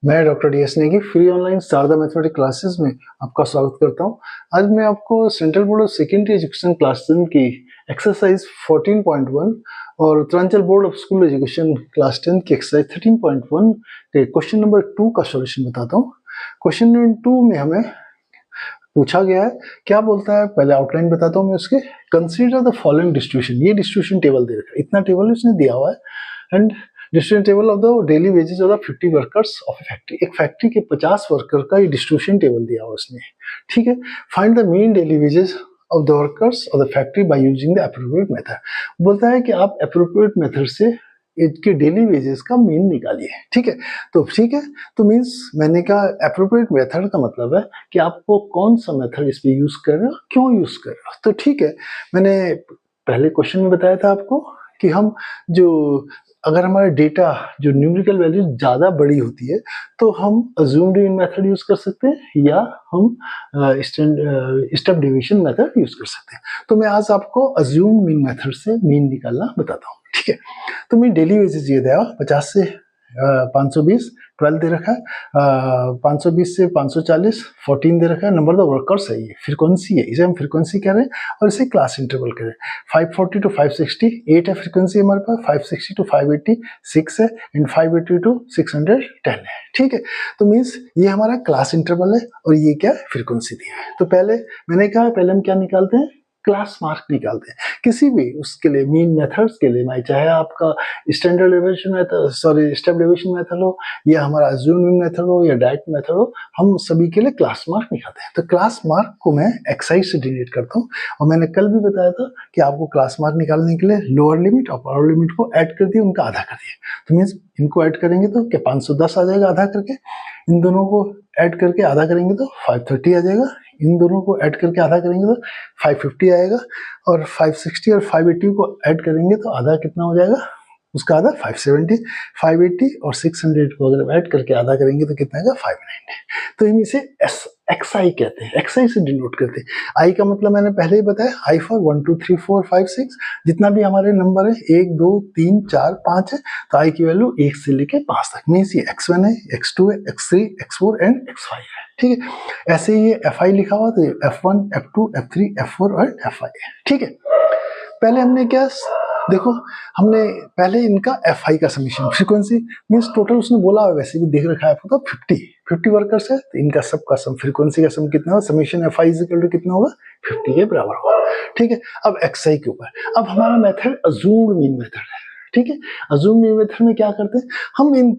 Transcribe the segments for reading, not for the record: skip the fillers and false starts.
मैं doctor D S Negi free online Sharda mathematics classes में आपका स्वागत करता हूं। आज मैं आपको central board of secondary education class 10 की एक्सरसाइज 14.1 और Uttaranchal board of school education class 10 की एक्सरसाइज 13.1 के क्वेश्चन नंबर 2 का सॉल्यूशन बताता हूं। क्वेश्चन नंबर 2 में हमें पूछा गया है, क्या बोलता है पहले आउटलाइन बताता हूं मैं उसके। कंसीडर द फॉलोइंग डिस्ट्रीब्यूशन, ये डिस्ट्रीब्यूशन टेबल दे रखा है, इतना टेबल उसने दिया हुआ है। And distribution table of the daily wages of the 50 workers of A factory, एक फैक्ट्री के 50 वर्कर का ये डिस्ट्रीब्यूशन टेबल दिया हुआ उसने। ठीक है, find the mean daily wages of the workers of the factory by using the appropriate method. बोलता है कि आप एप्रोप्रिएट मेथड से इसके डेली वेजेस का मीन निकालिए। ठीक है, तो मीन्स मैंने कहा एप्रोप्रिएट मेथड का मतलब है कि आपको कौन सा मेथड इस पे यूज कर रहे हो, क्यों यूज कर रहे हो। तो ठीक है, मैंने पहले क्वेश्चन में बताया था आपको कि हम जो अगर हमारा डेटा जो न्यूमेरिकल वैल्यू ज्यादा बड़ी होती है तो हम अज्यूम्ड मीन मेथड यूज कर सकते हैं या हम स्टेप डेविएशन मेथड यूज कर सकते हैं। तो मैं आज आपको अज्यूम्ड मीन मेथड से मीन निकालना बताता हूँ। ठीक है, तो मैं डेली वेजेस ये दिया 50 से 520, 12 दे रखा है, 520 से 540, 14 दे रखा है। नंबर ऑफ वर्कर्स है, ये फ्रीक्वेंसी है, इसे हम फ्रीक्वेंसी कह रहे हैं और इसे क्लास इंटरवल कह रहे हैं। 540 टू 560 8 है फ्रीक्वेंसी हमारे पास, 560 टू 580 6 है, एंड 580 टू 610 है। ठीक है, तो मीन्स ये हमारा क्लास इंटरवल है और ये क्या फ्रीक्वेंसी दी है। तो पहले मैंने कहा पहले हम क्या निकालते हैं, क्लास मार्क निकालते हैं किसी भी उसके लिए मीन मेथड्स के लिए, चाहे आपका standard deviation method step deviation method हो या हमारा अज्यूम्ड मीन मेथड हो या डायरेक्ट मेथड हो, हम सभी के लिए क्लास मार्क निकालते हैं। तो क्लास मार्क को मैं एक्साइज से डिनोट करता हूँ और मैंने कल भी बताया था कि आपको क्लास मार्क निकालने के लिए लोअर लिमिट और अपर लिमिट को ऐड कर दिया, उनका आधा कर दिया। तो मीन्स इनको ऐड करेंगे तो क्या 510 आ जाएगा आधा करके, इन दोनों को ऐड करके आधा करेंगे तो 530 आ जाएगा, इन दोनों को ऐड करके आधा करेंगे तो 550 आएगा, और 560 और 580 को ऐड करेंगे तो आधा कितना हो जाएगा, उसका आधा 570, 580 और 600 को अगर ऐड करके आधा करेंगे तो कितना आएगा 590। तो हम इसे एक्सआई कहते हैं, एक्सआई से डिनोट करते हैं। आई का मतलब मैंने पहले ही बताया, आई फॉर 1 2 3 4 5 6, जितना भी हमारे नंबर है 1 2 3 4 5 है, तो आई की वैल्यू 1 से लेके 5 तक। मीन्स ये x1 है, x2 है, x3, x4 एंड x5 है। ठीक है, ऐसे ही ये Fi लिखा हुआ तो F1, F2, F3, F4 और Fi है। ठीक है, पहले हमने क्या देखो, हमने पहले इनका Fi का समीशन, फ्रीक्वेंसी मींस टोटल उसने बोला है, वैसे भी देख रखा है आपको, 50 वर्कर्स है तो इनका सबका सम, फ्रीक्वेंसी का सम कितना होगा, समीशन Fi इक्वल टू कितना होगा, 50 के बराबर होगा। ठीक है, अब xi के ऊपर अब हमारा मेथड अज्यूम्ड मीन मेथड है। ठीक है, अज्यूम्ड मीन मेथड में क्या करते हैं, हम इन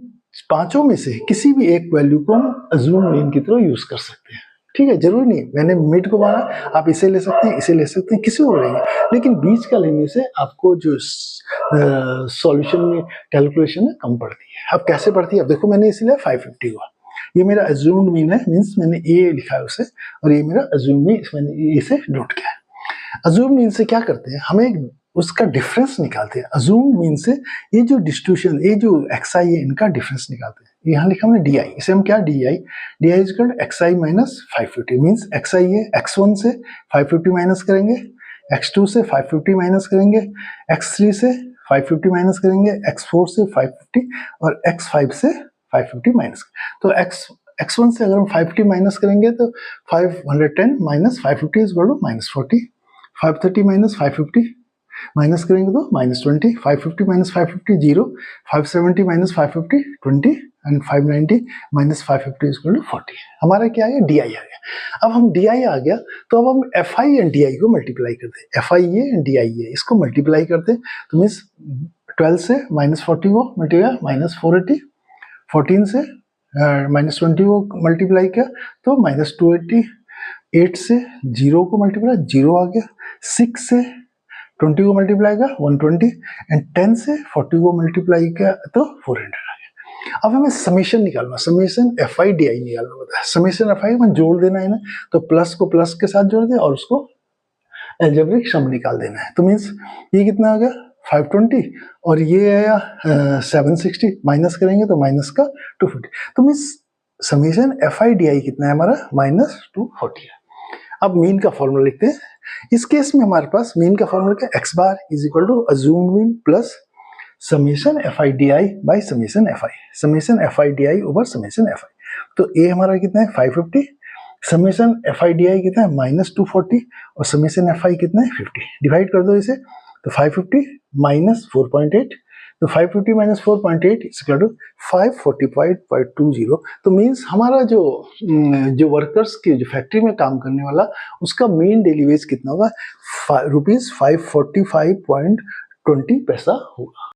पांचों में से किसी भी एक वैल्यू को हम अज्यूम्ड मीन की तरह यूज कर सकते हैं। ठीक है, जरूरी नहीं मैंने मिड को माना, आप इसे ले सकते हैं, इसे ले सकते हैं, किसी को लेंगे, लेकिन बीच का लेने से आपको जो सॉल्यूशन में कैलकुलेशन है कम पड़ती है। अब कैसे पड़ती है, अब देखो मैंने इसीलिए 550 हुआ, ये मेरा अज्यूम्ड मीन है, मीन्स मैंने ए लिखा है उसे, और ये मेरा अज्यूम्ड मीन, मैंने इसे नोट किया है। अज्यूम्ड मीन से क्या करते हैं, हमें उसका डिफरेंस निकालते हैं। अज्यूम्ड मीन से ये जो डिस्ट्रीब्यूशन, ये जो xi है, इनका डिफरेंस निकालते हैं। यहाँ लिखा हमने di, इसे हम क्या di is equal to xi minus 550, means xi है, x1 से 550 माइनस करेंगे, x2 से 550 माइनस करेंगे, x3 से 550 माइनस करेंगे, x4 से 550 और x5 से 550 माइनस। तो x1 से अगर हम 550 माइनस करेंगे तो 510 minus 550 is equal to minus 40, 530 minus 550 minus करेंगे तो माइनस 20, 550 माइनस 550 0, 570 माइनस 550 20 एंड 590 माइनस 550 इक्वल टू 40। हमारा क्या आ गया, डी आई आ गया। अब हम डी आई आ गया तो अब हम F I and D I को मल्टीप्लाई करते हैं, F I A and D I A, इसको मल्टीप्लाई करते हैं। तो मीन्स 12 से माइनस 40 को मल्टीप्लाई माइनस 480, 14 से माइनस 20 को मल्टीप्लाई किया तो माइनस 280, 8 से 0 को मल्टीप्लाई 0 आ गया, 6 से 20 को मल्टीप्लाई किया 120 एंड 10 से 40 को मल्टीप्लाई किया तो 400 आ गया। अब हमें समीशन निकालना, समीशन एफ आई डी आई निकालना होता है। समीशन एफ आई में जोड़ देना है ना, तो प्लस को प्लस के साथ जोड़ दे और उसको एल्जेब्रिक सम निकाल देना है। तो मीन्स ये कितना आ गया 520 और ये आया 760, माइनस करेंगे तो माइनस का 240। तो means summation F I D I कितना है हमारा, माइनस 240 है। अब मीन का फॉर्मूला लिखते हैं। इस केस में हमारे पास मीन का फॉर्मूला क्या, X bar is equal to assumed mean plus summation F I D I by summation F I, summation F I D I over summation F I. तो ए हमारा कितना है 550, summation F I D I कितना है -240 और summation F आई कितना है 50। Divide कर दो इसे, तो 550 माइनस 4.8, तो 550 माइनस 4.8 इक्वल टू 545.20। तो मीन्स हमारा जो वर्कर्स की जो फैक्ट्री में काम करने वाला उसका मेन डेली वेज कितना होगा, ₹545.20 होगा।